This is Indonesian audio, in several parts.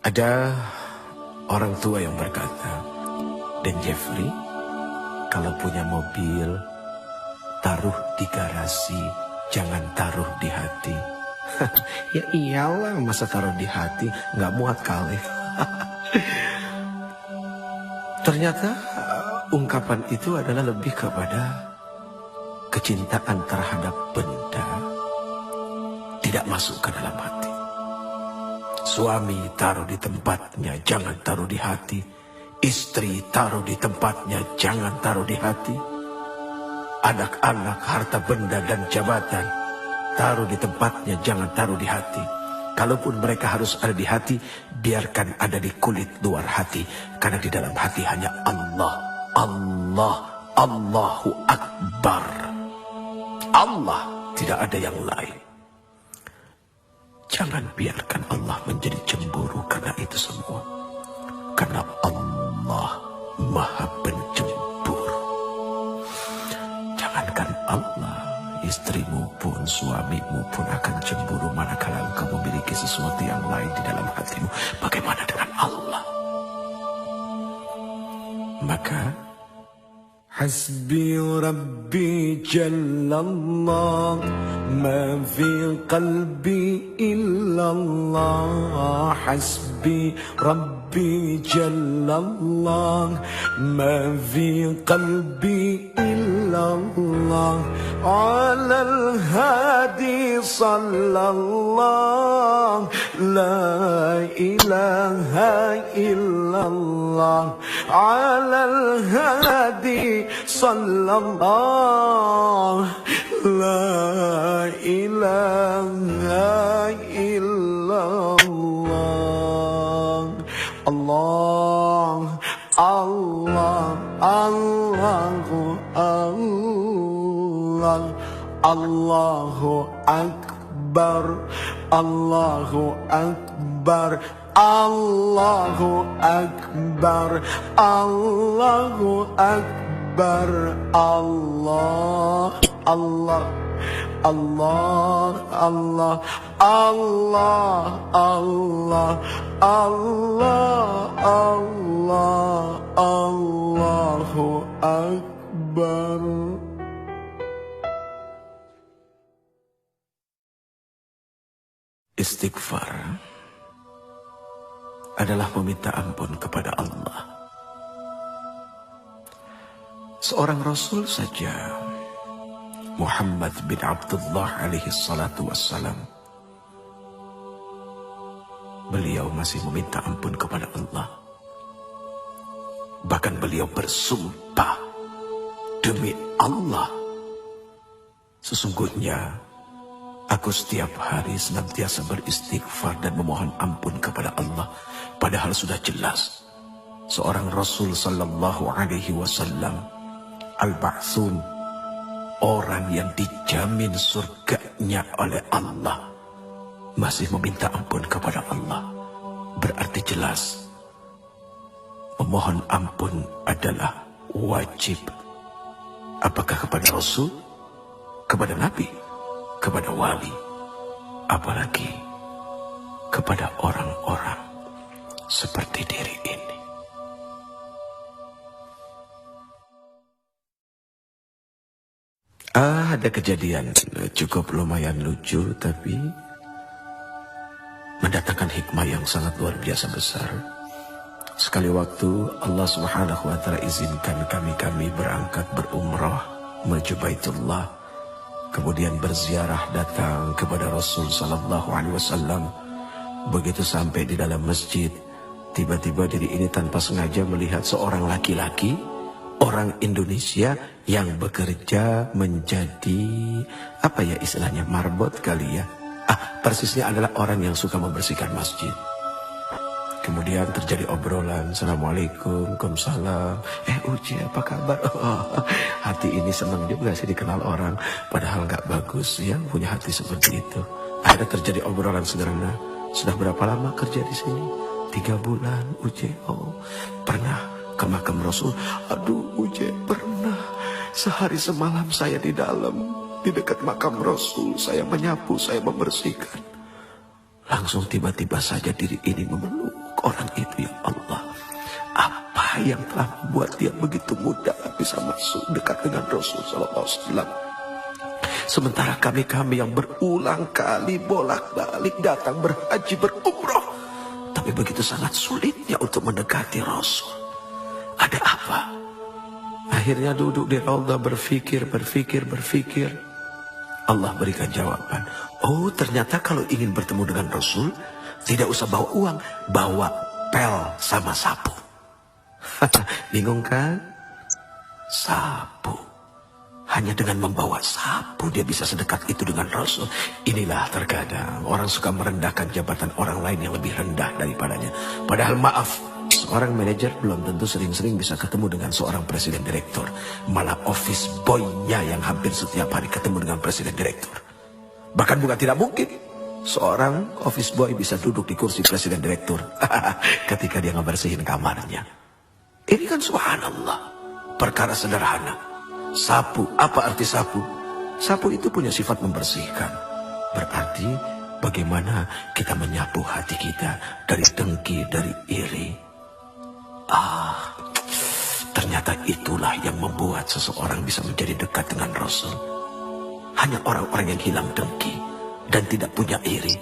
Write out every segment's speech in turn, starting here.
Ada orang tua yang berkata, "Dan Jeffrey, kalau punya mobil, taruh di garasi, jangan taruh di hati." Ya iyalah, masa taruh di hati, nggak muat kali. Ternyata ungkapan itu adalah lebih kepada kecintaan terhadap benda tidak masuk ke dalam hati. Suami taruh di tempatnya, jangan taruh di hati. Istri taruh di tempatnya, jangan taruh di hati. Anak-anak, harta benda dan jabatan, taruh di tempatnya, jangan taruh di hati. Kalaupun mereka harus ada di hati, biarkan ada di kulit luar hati. Karena di dalam hati hanya Allah. Allah, Allahu Akbar. Allah, tidak ada yang lain. Jangan biarkan Allah menjadi cemburu karena itu semua. Karena Allah Maha Pencemburu. Jangankan Allah, istrimu pun, suamimu pun akan cemburu manakala engkau memiliki sesuatu yang lain di dalam hatimu. Bagaimana dengan Allah? Maka حسبي ربي جل الله ما في قلبي إلا الله حسبي ربي جل الله ما في قلبي إلا الله على الهادي صلى الله لا إله إلا الله على الهادي صلى الله لا إله إلا الله الله الله الله الله الله أكبر الله أكبر الله أكبر الله أكبر الله الله الله الله الله الله الله الله الله أكبر. Istighfar adalah meminta ampun kepada Allah. Seorang Rasul saja, Muhammad bin Abdullah alaihi salatu wassalam, beliau masih meminta ampun kepada Allah. Bahkan beliau bersumpah, demi Allah, sesungguhnya aku setiap hari senantiasa beristighfar dan memohon ampun kepada Allah. Padahal sudah jelas seorang Rasul sallallahu alaihi wasallam, al-ba'tsun, orang yang dijamin surganya oleh Allah, masih meminta ampun kepada Allah. Berarti jelas memohon ampun adalah wajib. Apakah kepada Rasul, kepada Nabi, kepada wali, apalagi kepada orang-orang seperti diri ini. Ada kejadian cukup lumayan lucu, tapi mendatangkan hikmah yang sangat luar biasa besar. Sekali waktu Allah Subhanahu wa ta'ala izinkan kami berangkat berumrah menuju Baitullah, kemudian berziarah datang kepada Rasul sallallahu alaihi wasallam. Begitu sampai di dalam masjid, tiba-tiba diri ini tanpa sengaja melihat seorang laki-laki, orang Indonesia yang bekerja menjadi, apa ya istilahnya, marbot kali ya. Persisnya adalah orang yang suka membersihkan masjid. Kemudian terjadi obrolan, Assalamualaikum, Waalaikumsalam. Uci apa kabar? Hati ini senang juga sih dikenal orang, padahal gak bagus ya punya hati seperti itu. Akhirnya terjadi obrolan sederhana. Sudah berapa lama kerja di sini? 3 bulan, Uci. Oh, pernah ke makam Rasul? Aduh, Uci, pernah. Sehari semalam saya di dalam, di dekat makam Rasul. Saya menyapu, saya membersihkan. Langsung tiba-tiba saja diri ini memeluk orang itu ya Allah? Apa yang telah membuat dia begitu mudah bisa masuk dekat dengan Rasul sallallahu alaihi wasallam? Sementara kami yang berulang kali bolak-balik datang berhaji berumrah, tapi begitu sangat sulitnya untuk mendekati Rasul. Ada apa? Akhirnya duduk di raudhah berpikir. Allah berikan jawaban. Oh, ternyata kalau ingin bertemu dengan Rasul, tidak usah bawa uang, bawa pel sama sapu. Bingung kan? Sapu. Hanya dengan membawa sapu dia bisa sedekat itu dengan Rasul. Inilah terkadang orang suka merendahkan jabatan orang lain yang lebih rendah daripadanya. Padahal maaf, seorang manajer belum tentu sering-sering bisa ketemu dengan seorang presiden direktur. Malah office boy-nya yang hampir setiap hari ketemu dengan presiden direktur. Bahkan bukan tidak mungkin seorang office boy bisa duduk di kursi presiden direktur ketika dia ngebersihin kamarnya. Ini kan subhanallah, perkara sederhana. Sapu, apa arti sapu? Sapu itu punya sifat membersihkan. Berarti bagaimana kita menyapu hati kita dari dengki, dari iri. Ternyata itulah yang membuat seseorang bisa menjadi dekat dengan Rasul. Hanya orang-orang yang hilang dengki dan tidak punya iri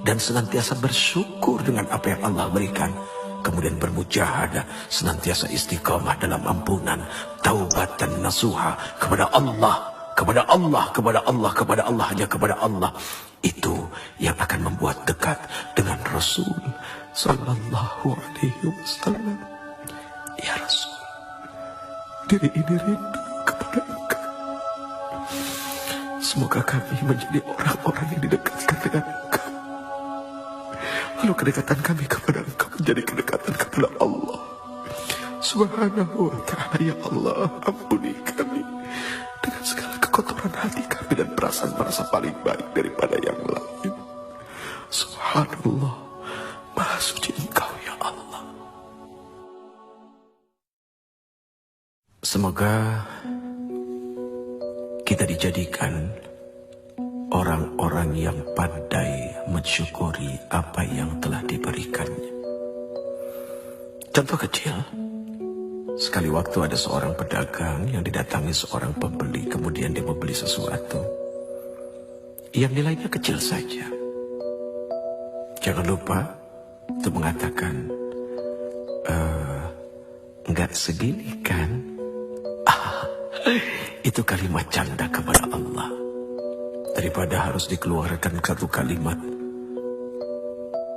dan senantiasa bersyukur dengan apa yang Allah berikan. Kemudian bermujahadah, senantiasa istiqamah dalam ampunan, taubat dan nasuha kepada Allah, hanya kepada Allah. Itu yang akan membuat dekat dengan Rasul sallallahu alaihi wasallam. Ya Rasul, diri ini rindu kepada Engkau. Semoga kami menjadi orang-orang yang didekatkan dengan Engkau. Lalu kedekatan kami kepada Engkau menjadi kedekatan kepada Allah Subhanahu wa ta'ala. Ya Allah, ampuni kami dengan segala kekotoran hati kami dan perasaan merasa paling baik daripada yang lain. Subhanallah, Maha Suci Engkau ya Allah. Semoga kita dijadikan orang-orang yang pandai mensyukuri apa yang telah diberikannya. Contoh kecil, sekali waktu ada seorang pedagang yang didatangi seorang pembeli, kemudian dia membeli sesuatu yang nilainya kecil saja. Jangan lupa untuk mengatakan, enggak segini kan? Itu kalimat canda kepada Allah. Daripada harus dikeluarkan satu kalimat,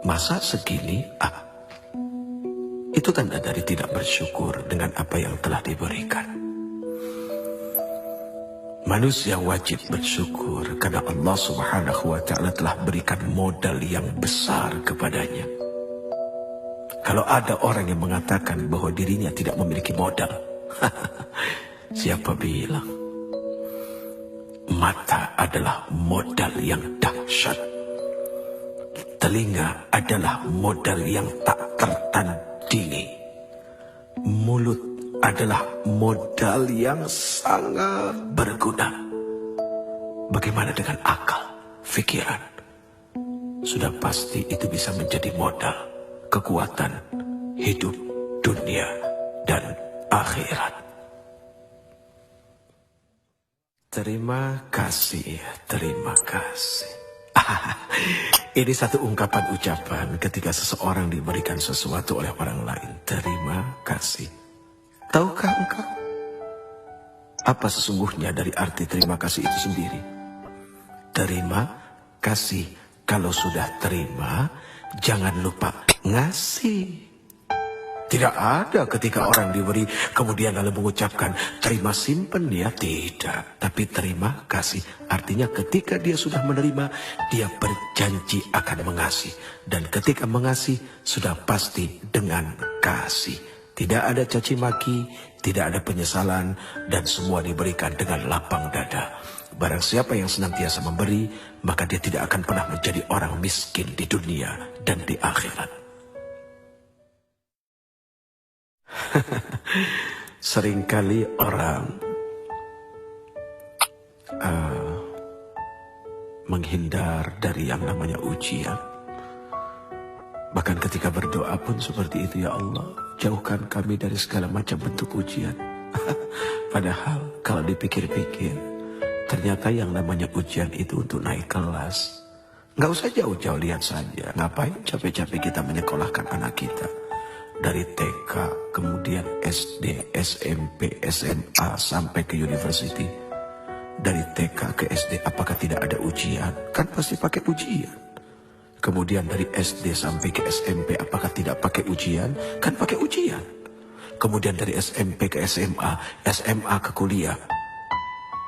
masa segini? Itu tanda dari tidak bersyukur dengan apa yang telah diberikan. Manusia wajib bersyukur karena Allah Subhanahu wa ta'ala telah berikan modal yang besar kepadanya. Kalau ada orang yang mengatakan bahwa dirinya tidak memiliki modal, siapa bilang? Mata adalah modal yang dahsyat. Telinga adalah modal yang tak tertandingi. Mulut adalah modal yang sangat berguna. Bagaimana dengan akal, pikiran? Sudah pasti itu bisa menjadi modal kekuatan hidup dunia dan akhirat. Terima kasih, terima kasih. Ini satu ungkapan ucapan ketika seseorang diberikan sesuatu oleh orang lain. Terima kasih. Tahukah engkau apa sesungguhnya dari arti terima kasih itu sendiri? Terima kasih. Kalau sudah terima, jangan lupa ngasih. Tidak ada ketika orang diberi kemudian lalu mengucapkan terima simpen ya, tidak. Tapi terima kasih artinya ketika dia sudah menerima, dia berjanji akan mengasihi. Dan ketika mengasihi sudah pasti dengan kasih. Tidak ada caci maki, tidak ada penyesalan, dan semua diberikan dengan lapang dada. Barang siapa yang senantiasa memberi, maka dia tidak akan pernah menjadi orang miskin di dunia dan di akhirat. Seringkali orang menghindar dari yang namanya ujian. Bahkan ketika berdoa pun seperti itu, ya Allah, jauhkan kami dari segala macam bentuk ujian. Padahal kalau dipikir-pikir, ternyata yang namanya ujian itu untuk naik kelas. Nggak usah jauh-jauh, lihat saja. Ngapain capek-capek kita menyekolahkan anak kita. Dari TK, kemudian SD, SMP, SMA, sampai ke university. Dari TK ke SD, apakah tidak ada ujian? Kan pasti pakai ujian. Kemudian dari SD sampai ke SMP, apakah tidak pakai ujian? Kan pakai ujian. Kemudian dari SMP ke SMA, SMA ke kuliah.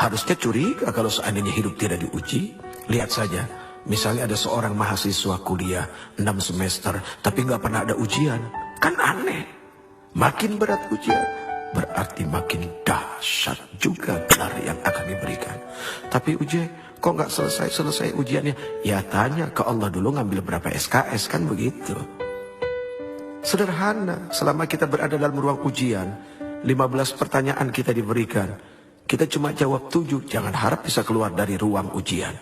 Harusnya curiga kalau seandainya hidup tidak diuji. Lihat saja, misalnya ada seorang mahasiswa kuliah 6 semester, tapi nggak pernah ada ujian. Kan aneh. Makin berat ujian, berarti makin dahsyat juga gelar yang akan diberikan. Tapi kok nggak selesai ujiannya? Ya tanya ke Allah dulu, ngambil berapa SKS, kan begitu. Sederhana, selama kita berada dalam ruang ujian, 15 pertanyaan kita diberikan. Kita cuma jawab 7, jangan harap bisa keluar dari ruang ujian.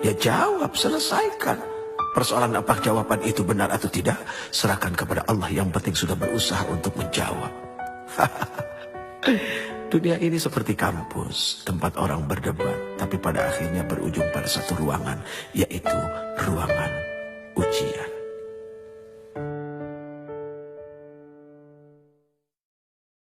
Ya jawab, selesaikan. Persoalan apakah jawaban itu benar atau tidak, serahkan kepada Allah, yang penting sudah berusaha untuk menjawab. Dunia ini seperti kampus, tempat orang berdebat, tapi pada akhirnya berujung pada satu ruangan, yaitu ruangan ujian.